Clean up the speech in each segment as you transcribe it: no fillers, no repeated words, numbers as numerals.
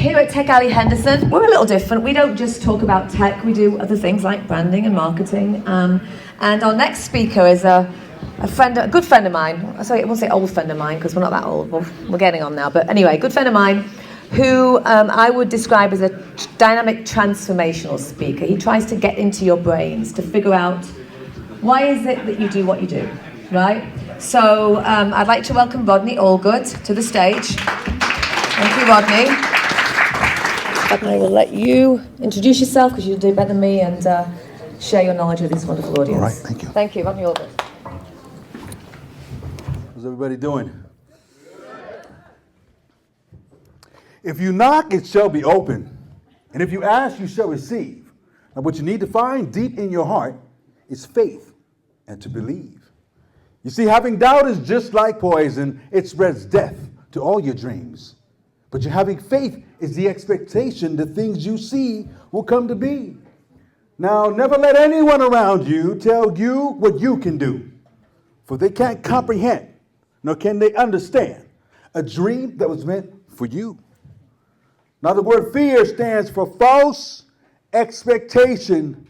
Here at Tech Alley Henderson, we're a little different. We don't just talk about tech, we do other things like branding and marketing. And our next speaker is a good friend of mine. Sorry, I won't say old friend of mine because we're not that old. We're getting on now. But anyway, good friend of mine who I would describe as a dynamic transformational speaker. He tries to get into your brains to figure out why is it that you do what you do, right? So I'd like to welcome Rodney Allgood to the stage. Thank you, Rodney. I will let you introduce yourself because you'll do better than me and share your knowledge with this wonderful audience. All right, thank you. Thank you, Rodney Allgood. How's everybody doing? If you knock, it shall be open. And if you ask, you shall receive. And what you need to find deep in your heart is faith and to believe. You see, having doubt is just like poison. It spreads death to all your dreams. But you're having faith is the expectation that things you see will come to be. Now, never let anyone around you tell you what you can do, for they can't comprehend, nor can they understand a dream that was meant for you. Now, the word fear stands for false expectation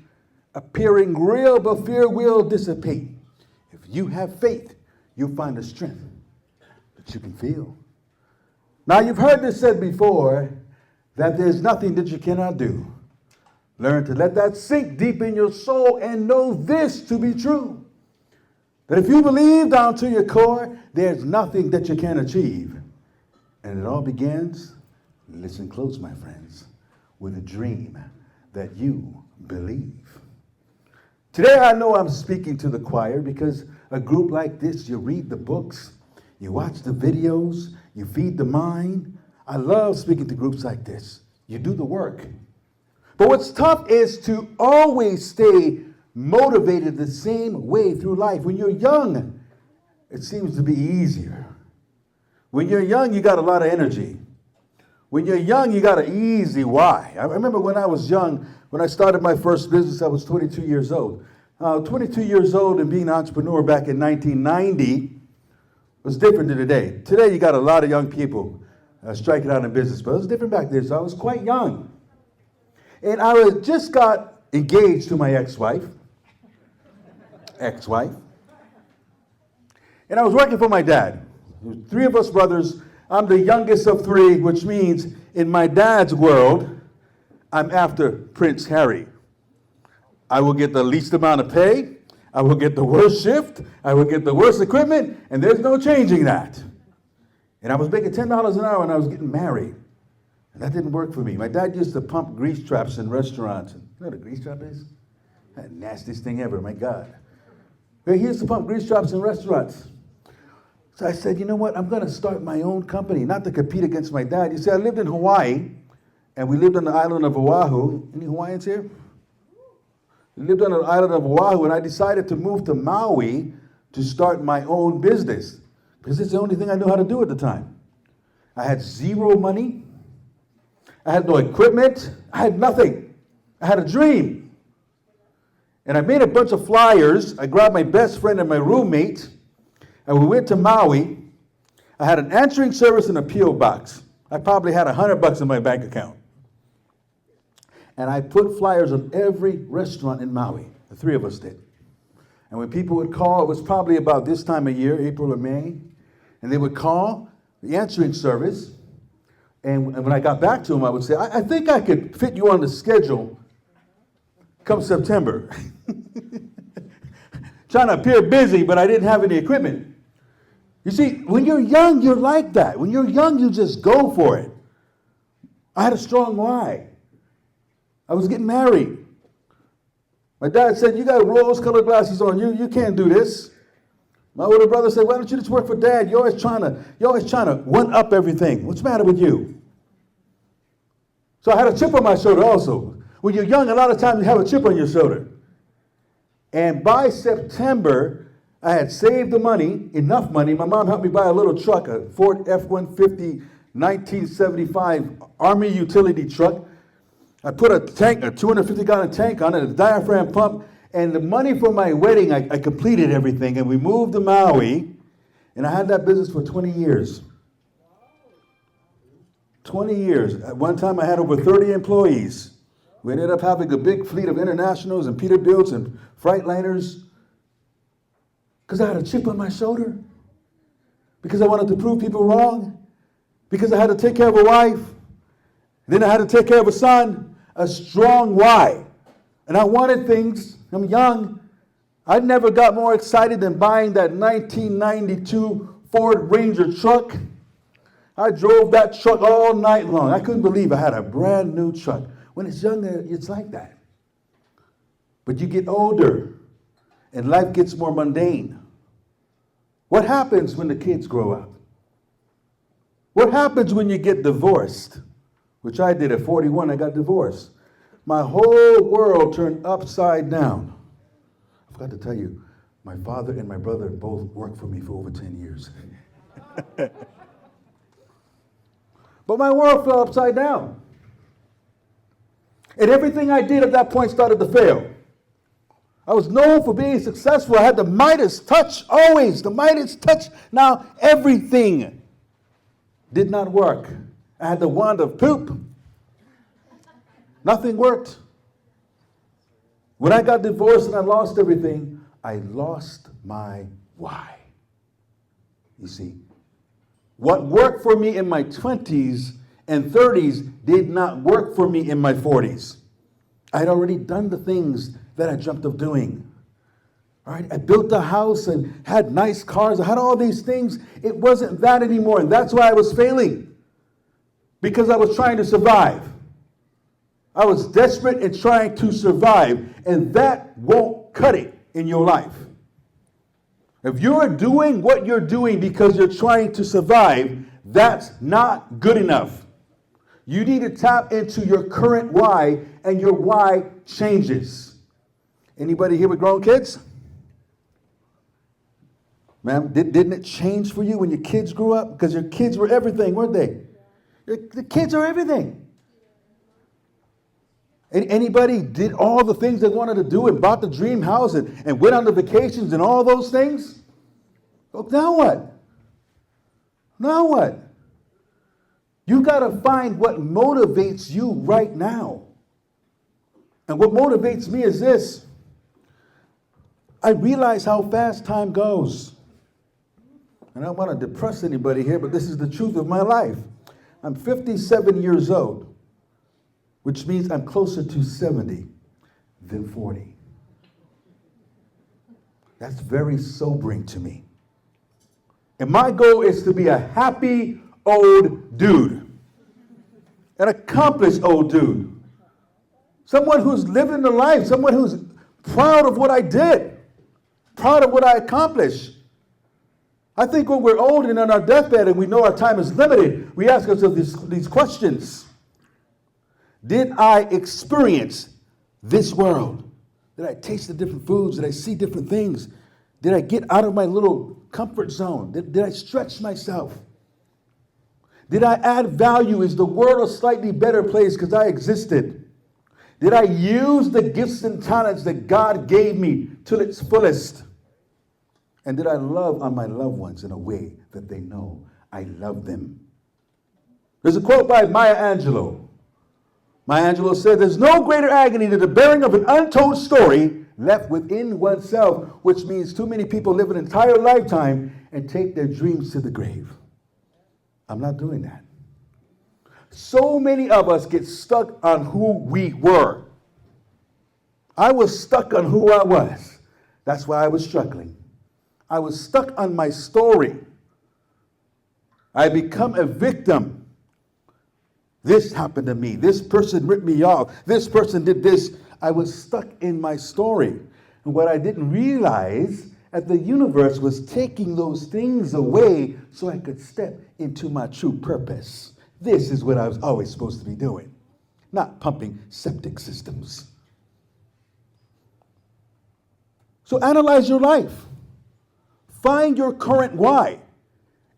appearing real, but fear will dissipate. If you have faith, you'll find the strength that you can feel. Now, you've heard this said before, that there's nothing that you cannot do. Learn to let that sink deep in your soul and know this to be true. That if you believe down to your core, there's nothing that you can't achieve. And it all begins, listen close, my friends, with a dream that you believe. Today, I know I'm speaking to the choir because a group like this, you read the books, you watch the videos, you feed the mind. I love speaking to groups like this. You do the work. But what's tough is to always stay motivated the same way through life. When you're young, it seems to be easier. When you're young, you got a lot of energy. When you're young, you got an easy why. I remember when I was young, when I started my first business, I was 22 years old. 22 years old and being an entrepreneur back in 1990 was different than today. Today, you got a lot of young people striking out in business, but it was different back then, so I was quite young. And I just got engaged to my ex-wife. And I was working for my dad. There was 3 of us brothers. I'm the youngest of 3, which means in my dad's world, I'm after Prince Harry. I will get the least amount of pay. I will get the worst shift. I will get the worst equipment, and there's no changing that. And I was making $10 an hour, and I was getting married. And that didn't work for me. My dad used to pump grease traps in restaurants. You know what a grease trap is? That nastiest thing ever, my God. He used to pump grease traps in restaurants. So I said, you know what? I'm going to start my own company, not to compete against my dad. You see, I lived in Hawaii, and we lived on the island of Oahu. Any Hawaiians here? We lived on the island of Oahu, and I decided to move to Maui to start my own business. Because it's the only thing I knew how to do at the time. I had 0 money. I had no equipment. I had nothing. I had a dream. And I made a bunch of flyers. I grabbed my best friend and my roommate, and we went to Maui. I had an answering service and a P.O. box. I probably had $100 in my bank account. And I put flyers on every restaurant in Maui. The 3 of us did. And when people would call, it was probably about this time of year, April or May. And they would call the answering service. And when I got back to them, I would say, I think I could fit you on the schedule come September. Trying to appear busy, but I didn't have any equipment. You see, when you're young, you're like that. When you're young, you just go for it. I had a strong why. I was getting married. My dad said, you got rose-colored glasses on. You can't do this. My older brother said, why don't you just work for Dad? You're always trying to one-up everything. What's the matter with you? So I had a chip on my shoulder also. When you're young, a lot of times you have a chip on your shoulder. And by September, I had saved the money, enough money. My mom helped me buy a little truck, a Ford F-150 1975 Army utility truck. I put a 250-gallon tank on it, a diaphragm pump, and the money for my wedding, I completed everything, and we moved to Maui, and I had that business for 20 years. 20 years. At one time, I had over 30 employees. We ended up having a big fleet of internationals and Peterbilts and Freightliners because I had a chip on my shoulder, because I wanted to prove people wrong, because I had to take care of a wife, then I had to take care of a son, a strong why. And I wanted things. I'm young. I never got more excited than buying that 1992 Ford Ranger truck. I drove that truck all night long. I couldn't believe I had a brand new truck. When it's young, it's like that. But you get older, and life gets more mundane. What happens when the kids grow up? What happens when you get divorced? Which I did at 41, I got divorced. My whole world turned upside down. I forgot to tell you, my father and my brother both worked for me for over 10 years. But my world fell upside down. And everything I did at that point started to fail. I was known for being successful. I had the Midas touch, always, the Midas touch. Now everything did not work. I had the wand of poop. Nothing worked. When I got divorced and I lost everything, I lost my why. You see, what worked for me in my 20s and 30s did not work for me in my 40s. I had already done the things that I dreamt of doing. All right, I built a house and had nice cars. I had all these things. It wasn't that anymore, and that's why I was failing, because I was trying to survive. I was desperate and trying to survive, and that won't cut it in your life. If you're doing what you're doing because you're trying to survive, that's not good enough. You need to tap into your current why, and your why changes. Anybody here with grown kids? Ma'am, didn't it change for you when your kids grew up? Because your kids were everything, weren't they? The kids are everything. Anybody did all the things they wanted to do and bought the dream house and went on the vacations and all those things? Well, now what? Now what? You got to find what motivates you right now. And what motivates me is this. I realize how fast time goes. And I don't want to depress anybody here, but this is the truth of my life. I'm 57 years old, which means I'm closer to 70 than 40. That's very sobering to me. And my goal is to be a happy old dude, an accomplished old dude, someone who's living the life, someone who's proud of what I did, proud of what I accomplished. I think when we're old and on our deathbed and we know our time is limited, we ask ourselves these questions. Did I experience this world? Did I taste the different foods? Did I see different things? Did I get out of my little comfort zone? Did I stretch myself? Did I add value? Is the world a slightly better place because I existed? Did I use the gifts and talents that God gave me to its fullest? And did I love on my loved ones in a way that they know I love them? There's a quote by Maya Angelou. Maya Angelou said, "There's no greater agony than the bearing of an untold story left within oneself," which means too many people live an entire lifetime and take their dreams to the grave. I'm not doing that. So many of us get stuck on who we were. I was stuck on who I was. That's why I was struggling. I was stuck on my story. I become a victim. This happened to me. This person ripped me off. This person did this. I was stuck in my story. And what I didn't realize that the universe was taking those things away so I could step into my true purpose. This is what I was always supposed to be doing, not pumping septic systems. So analyze your life. Find your current why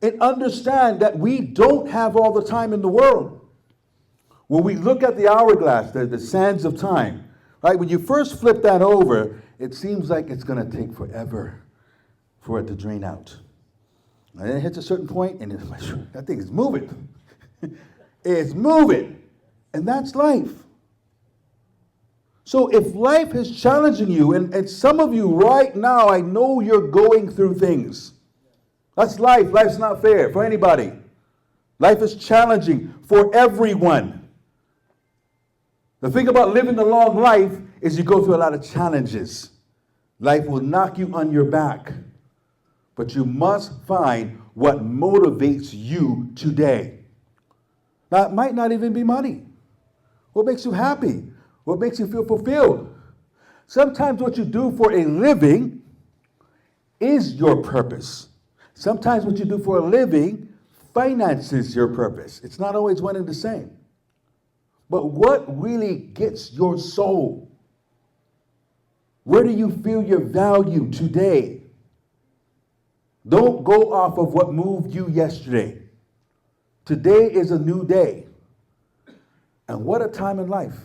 and understand that we don't have all the time in the world. When we look at the hourglass, the sands of time, right? When you first flip that over, it seems like it's going to take forever for it to drain out. And then it hits a certain point, and that thing is moving. It's moving. And that's life. So if life is challenging you, and some of you right now, I know you're going through things. That's life. Life's not fair for anybody. Life is challenging for everyone. The thing about living a long life is you go through a lot of challenges. Life will knock you on your back. But you must find what motivates you today. Now, it might not even be money. What makes you happy? What makes you feel fulfilled? Sometimes what you do for a living is your purpose. Sometimes what you do for a living finances your purpose. It's not always one and the same. But what really gets your soul? Where do you feel your value today? Don't go off of what moved you yesterday. Today is a new day. And what a time in life.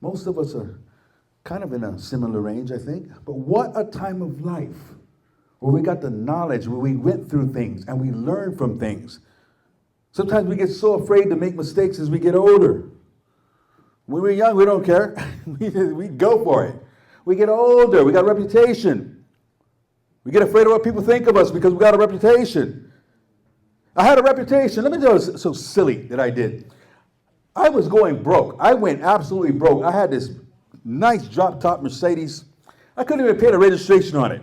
Most of us are kind of in a similar range, I think. But what a time of life where we got the knowledge, where we went through things and we learned from things. Sometimes we get so afraid to make mistakes as we get older. When we're young, we don't care. we go for it. We get older, we got a reputation. We get afraid of what people think of us because we got a reputation. I had a reputation. Let me tell you something so silly that I did. I was going broke. I went absolutely broke. I had this nice drop-top Mercedes. I couldn't even pay the registration on it.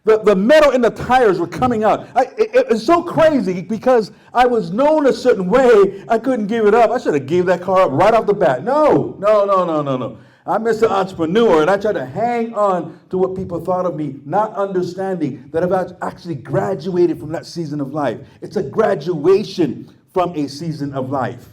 The metal in the tires were coming out. It was so crazy because I was known a certain way, I couldn't give it up. I should have gave that car up right off the bat. No. I'm Mr. Entrepreneur, and I try to hang on to what people thought of me, not understanding that I've actually graduated from that season of life. It's a graduation from a season of life.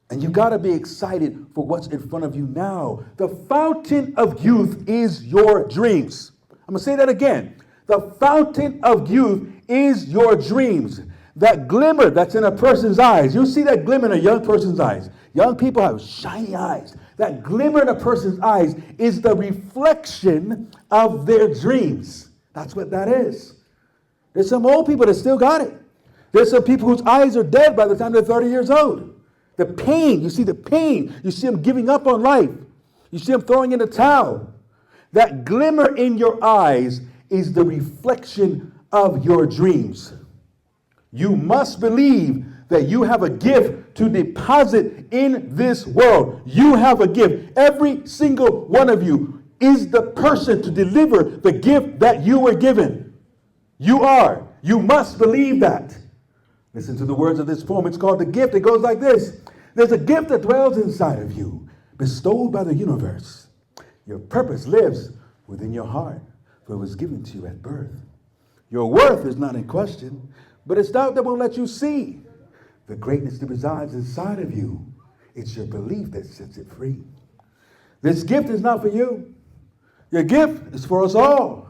And you got to be excited for what's in front of you now. The fountain of youth is your dreams. I'm going to say that again. The fountain of youth is your dreams. That glimmer that's in a person's eyes. You see that glimmer in a young person's eyes. Young people have shiny eyes. That glimmer in a person's eyes is the reflection of their dreams. That's what that is. There's some old people that still got it. There's some people whose eyes are dead by the time they're 30 years old. The pain, you see the pain. You see them giving up on life. You see them throwing in the towel. That glimmer in your eyes is the reflection of your dreams. You must believe that you have a gift to deposit in this world. You have a gift. Every single one of you is the person to deliver the gift that you were given. You are. You must believe that. Listen to the words of this poem. It's called The Gift. It goes like this. There's a gift that dwells inside of you, bestowed by the universe. Your purpose lives within your heart, for it was given to you at birth. Your worth is not in question, but it's doubt that won't let you see the greatness that resides inside of you. It's your belief that sets it free. This gift is not for you. Your gift is for us all.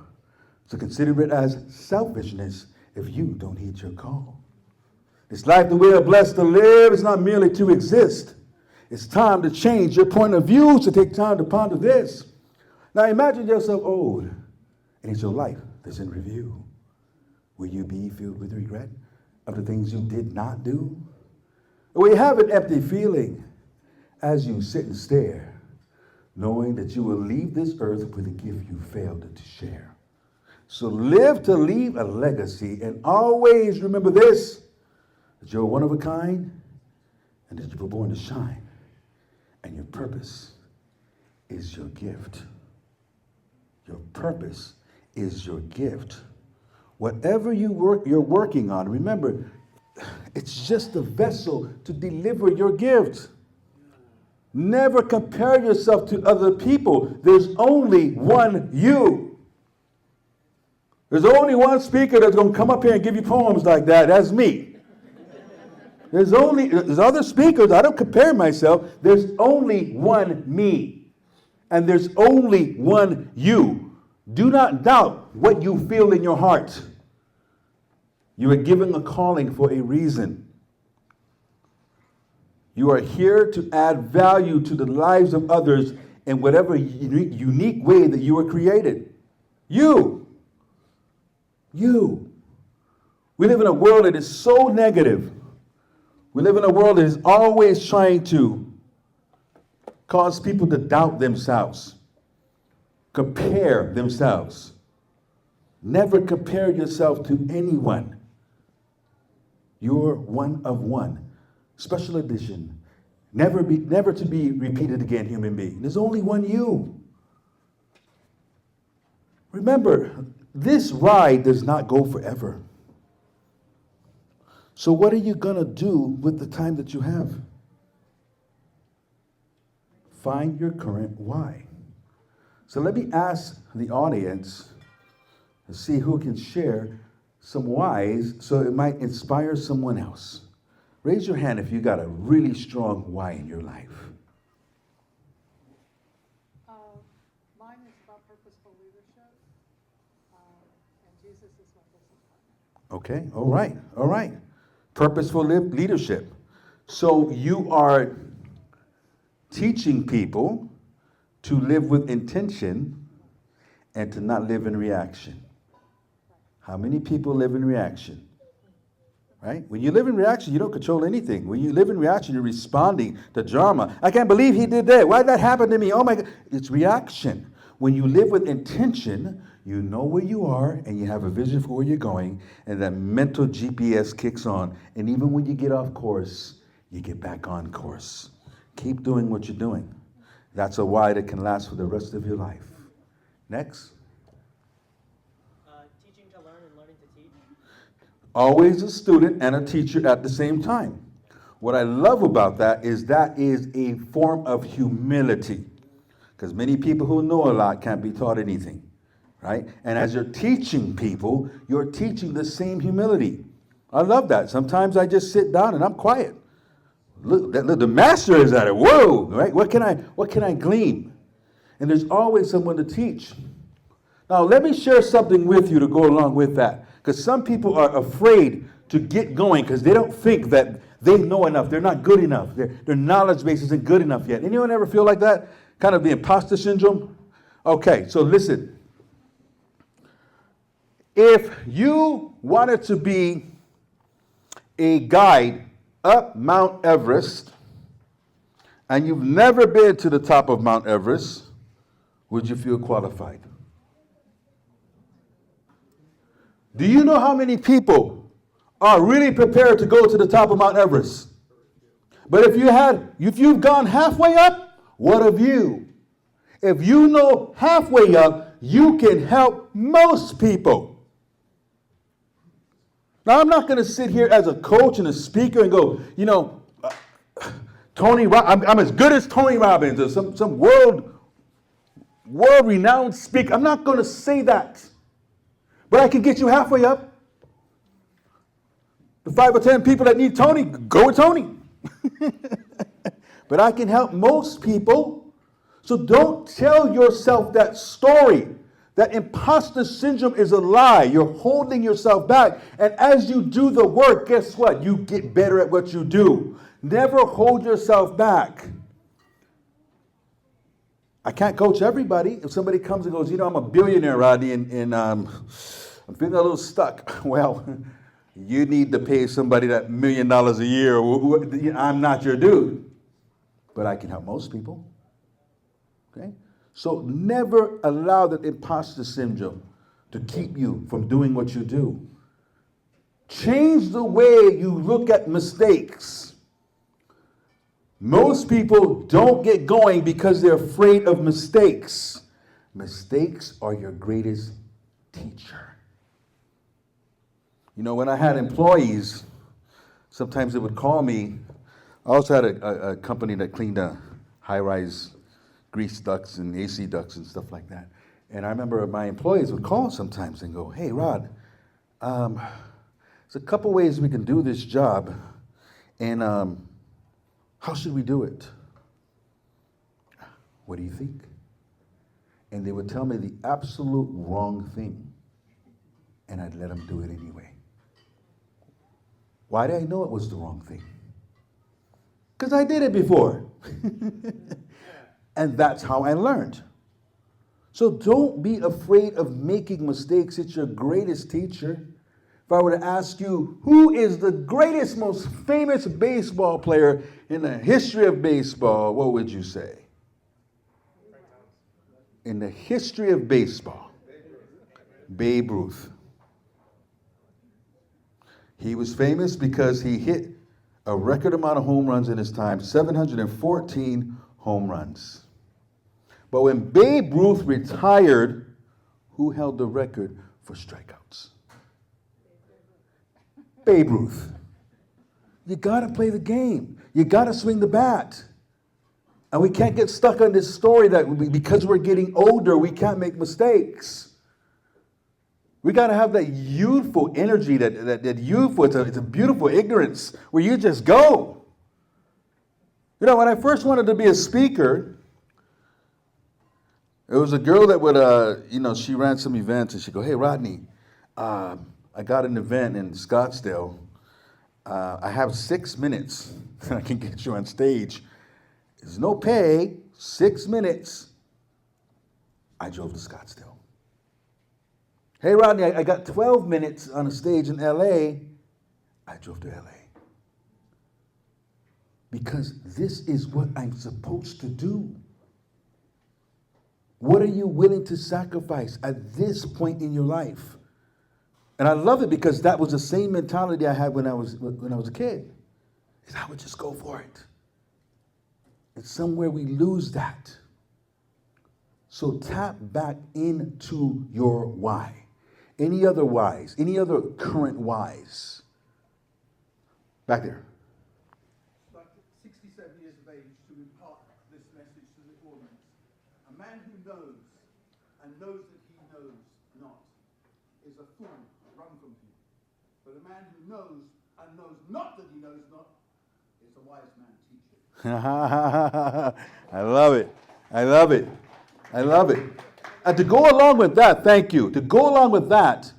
So consider it as selfishness if you don't heed your call. This life that we are blessed to live is not merely to exist. It's time to change your point of view, so take time to ponder this. Now imagine yourself old, and it's your life that's in review. Will you be filled with regret of the things you did not do? Or will you have an empty feeling as you sit and stare, knowing that you will leave this earth with a gift you failed to share? So live to leave a legacy, and always remember this, that you're one of a kind, and that you were born to shine, and your purpose is your gift. Your purpose is your gift. Whatever you're working on, remember, it's just a vessel to deliver your gift. Never compare yourself to other people. There's only one you. There's only one speaker that's going to come up here and give you poems like that. That's me. There's other speakers. I don't compare myself. There's only one me. And there's only one you. Do not doubt what you feel in your heart. You are given a calling for a reason. You are here to add value to the lives of others in whatever unique way that you were created. You. We live in a world that is so negative. We live in a world that is always trying to cause people to doubt themselves, compare themselves. Never compare yourself to anyone. You're one of one. Special edition. Never to be repeated again, human being. There's only one you. Remember, this ride does not go forever. So what are you going to do with the time that you have? Find your current why. So let me ask the audience to see who can share some whys so it might inspire someone else. Raise your hand if you got a really strong why in your life. Mine is about purposeful leadership, and Jesus is my business partner. Okay, all right. Purposeful leadership. So you are teaching people to live with intention and to not live in reaction. How many people live in reaction? Right? When you live in reaction, you don't control anything. When you live in reaction, you're responding to drama. I can't believe he did that. Why did that happen to me? Oh my God. It's reaction. When you live with intention, you know where you are and you have a vision for where you're going, and that mental GPS kicks on. And even when you get off course, you get back on course. Keep doing what you're doing. That's a why that can last for the rest of your life. Next. Teaching to learn and learning to teach. Always a student and a teacher at the same time. What I love about that is a form of humility. Because many people who know a lot can't be taught anything. Right? And as you're teaching people, you're teaching the same humility. I love that. Sometimes I just sit down and I'm quiet. Look, the master is at it. Whoa, right? What can I glean? And there's always someone to teach. Now, let me share something with you to go along with that. Because some people are afraid to get going because they don't think that they know enough. They're not good enough. Their knowledge base isn't good enough yet. Anyone ever feel like that? Kind of the imposter syndrome? Okay, so listen. If you wanted to be a guide up Mount Everest, and you've never been to the top of Mount Everest, would you feel qualified? Do you know how many people are really prepared to go to the top of Mount Everest? But if you've gone halfway up, what of you? If you know halfway up, you can help most people. Now, I'm not going to sit here as a coach and a speaker and go, I'm as good as Tony Robbins or some world-renowned speaker. I'm not going to say that. But I can get you halfway up. The 5 or 10 people that need Tony, go with Tony. But I can help most people. So don't tell yourself that story. That imposter syndrome is a lie. You're holding yourself back. And as you do the work, guess what? You get better at what you do. Never hold yourself back. I can't coach everybody. If somebody comes and goes, I'm a billionaire, Rodney, and I'm feeling a little stuck. Well, you need to pay somebody that $1 million a year. I'm not your dude. But I can help most people. Okay? So never allow that imposter syndrome to keep you from doing what you do. Change the way you look at mistakes. Most people don't get going because they're afraid of mistakes. Mistakes are your greatest teacher. When I had employees, sometimes they would call me. I also had a company that cleaned high-rise grease ducts and AC ducts and stuff like that. And I remember my employees would call sometimes and go, "Hey, Rod, there's a couple ways we can do this job, and how should we do it? What do you think?" And they would tell me the absolute wrong thing, and I'd let them do it anyway. Why did I know it was the wrong thing? Because I did it before. And that's how I learned. So don't be afraid of making mistakes. It's your greatest teacher. If I were to ask you, who is the greatest, most famous baseball player in the history of baseball, what would you say? In the history of baseball, Babe Ruth. He was famous because he hit a record amount of home runs in his time, 714 home runs. But when Babe Ruth retired, who held the record for strikeouts? Babe Ruth. You gotta play the game. You gotta swing the bat. And we can't get stuck on this story that because we're getting older, we can't make mistakes. We got to have that youthful energy, that youthful, it's a beautiful ignorance where you just go. You know, when I first wanted to be a speaker, it was a girl that would, she ran some events and she'd go, hey, Rodney, I got an event in Scottsdale. I have 6 minutes and I can get you on stage. There's no pay, 6 minutes. I drove to Scottsdale. Hey, Rodney, I got 12 minutes on a stage in LA. I drove to LA. Because this is what I'm supposed to do. What are you willing to sacrifice at this point in your life? And I love it because that was the same mentality I had when I was a kid. Is I would just go for it. And somewhere we lose that. So tap back into your why. Any other whys? Any other current whys? Back there. Like 67 years of age to impart this message to the audience. A man who knows and knows that he knows not is a fool, run from him. But a man who knows and knows not that he knows not is a wise man teacher. I love it. I love it. I love it. And to go along with that, thank you. To go along with that,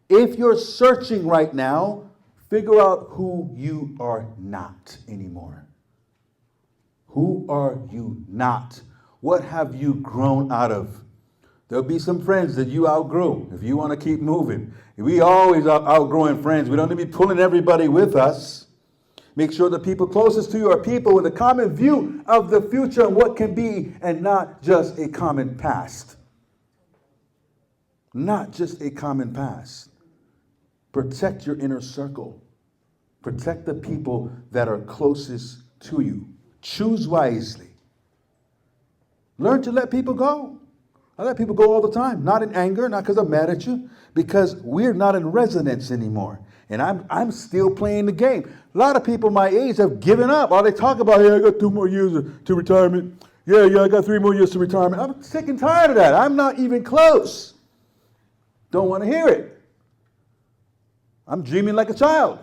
if you're searching right now, figure out who you are not anymore. Who are you not? What have you grown out of? There'll be some friends that you outgrew if you want to keep moving. We always are outgrowing friends. We don't need to be pulling everybody with us. Make sure the people closest to you are people with a common view of the future and what can be and not just a common past. Not just a common past. Protect your inner circle. Protect the people that are closest to you. Choose wisely. Learn to let people go. I let people go all the time. Not in anger, not because I'm mad at you, because we're not in resonance anymore. And I'm still playing the game. A lot of people my age have given up. All they talk about, I got 2 more years to retirement. Yeah, I got 3 more years to retirement. I'm sick and tired of that. I'm not even close. Don't want to hear it. I'm dreaming like a child.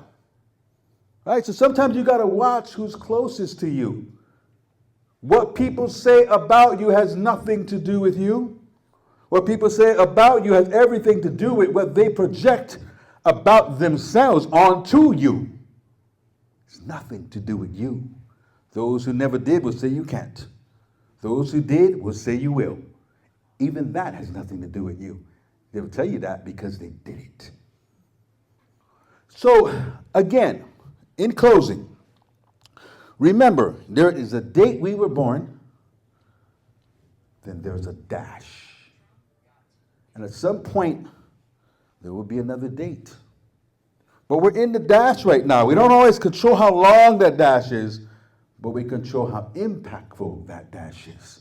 Right? So sometimes you got to watch who's closest to you. What people say about you has nothing to do with you. What people say about you has everything to do with what they project about themselves onto you. It's nothing to do with you. Those who never did will say you can't. Those who did will say you will. Even that has nothing to do with you. They'll tell you that because they did it. So, again, in closing, remember, there is a date we were born, then there's a dash. And at some point, there will be another date. But we're in the dash right now. We don't always control how long that dash is, but we control how impactful that dash is.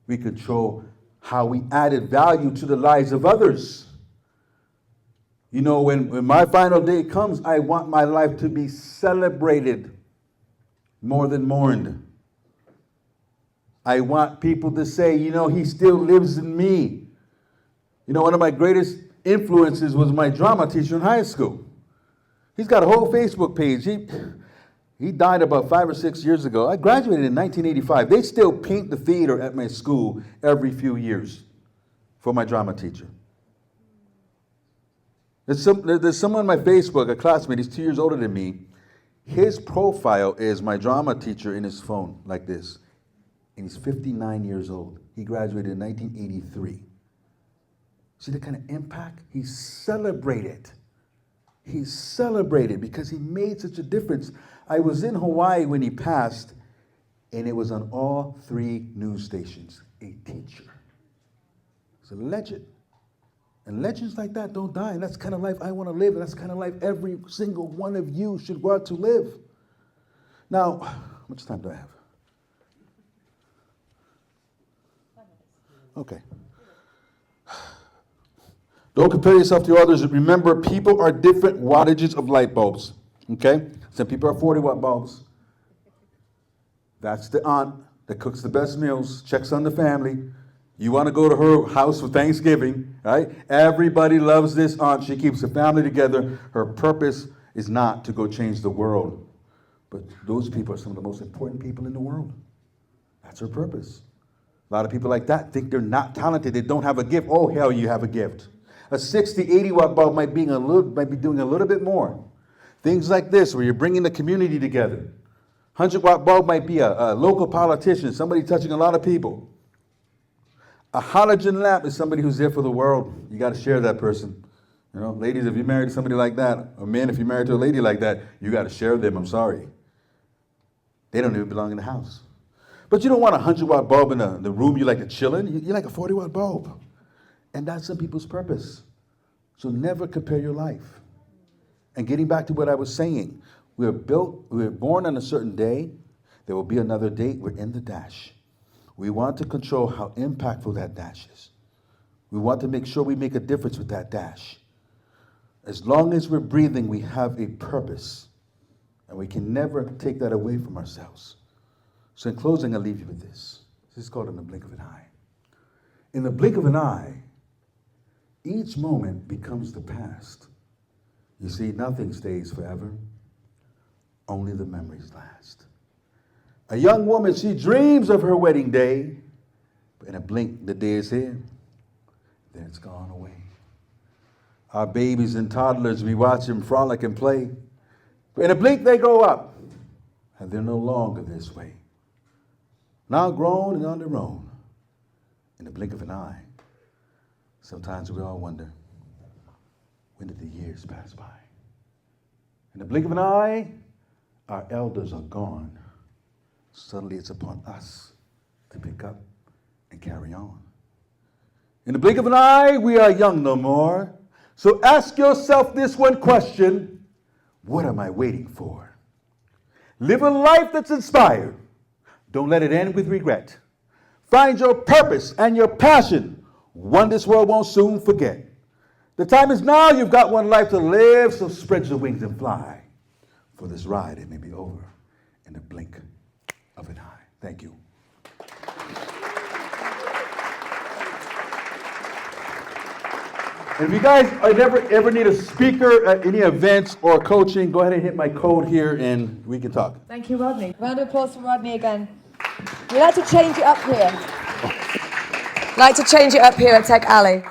We control how we added value to the lives of others. You know, when my final day comes, I want my life to be celebrated more than mourned. I want people to say, you know, he still lives in me. You know, one of my greatest influences was my drama teacher in high school. He's got a whole Facebook page. He died about 5 or 6 years ago. I graduated in 1985. They still paint the theater at my school every few years for my drama teacher. There's someone on my Facebook, a classmate, he's 2 years older than me. His profile is my drama teacher in his phone, like this. And he's 59 years old. He graduated in 1983. See the kind of impact? He's celebrated. He's celebrated because he made such a difference. I was in Hawaii when he passed, and it was on all 3 news stations. A teacher. It's a legend. And legends like that don't die. And that's the kind of life I want to live. And that's the kind of life every single one of you should want to live. Now, how much time do I have? Okay. Don't compare yourself to others. Remember, people are different wattages of light bulbs. Okay? Some people are 40-watt bulbs. That's the aunt that cooks the best meals, checks on the family. You want to go to her house for Thanksgiving, right? Everybody loves this aunt. She keeps the family together. Her purpose is not to go change the world. But those people are some of the most important people in the world. That's her purpose. A lot of people like that think they're not talented. They don't have a gift. Oh, hell, you have a gift. A 60, 80-watt bulb might be doing a little bit more. Things like this, where you're bringing the community together. 100-watt bulb might be a local politician, somebody touching a lot of people. A halogen lamp is somebody who's there for the world. You got to share that person. You know, ladies, if you're married to somebody like that, or men, if you're married to a lady like that, you got to share them. I'm sorry. They don't even belong in the house. But you don't want a 100-watt bulb in the room you like to chill in. You like a 40-watt bulb. And that's some people's purpose. So never compare your life. And getting back to what I was saying, we were born on a certain day. There will be another date. We're in the dash. We want to control how impactful that dash is. We want to make sure we make a difference with that dash. As long as we're breathing, we have a purpose. And we can never take that away from ourselves. So in closing, I'll leave you with this. This is called in the blink of an eye. In the blink of an eye, each moment becomes the past. You see, nothing stays forever. Only the memories last. A young woman, she dreams of her wedding day, but in a blink, the day is here. Then it's gone away. Our babies and toddlers, we watch them frolic and play. But in a blink, they grow up, and they're no longer this way. Now grown and on their own, in the blink of an eye. Sometimes we all wonder, when did the years pass by? In the blink of an eye, our elders are gone. Suddenly it's upon us to pick up and carry on. In the blink of an eye, we are young no more. So ask yourself this one question: what am I waiting for? Live a life that's inspired. Don't let it end with regret. Find your purpose and your passion, one this world won't soon forget. The time is now, you've got one life to live, so spread your wings and fly. For this ride, it may be over in the blink of an eye. Thank you. And if you guys ever need a speaker at any events or coaching, go ahead and hit my code here and we can talk. Thank you, Rodney. Round of applause for Rodney again. We like to change it up here. Like to change it up here at Tech Alley.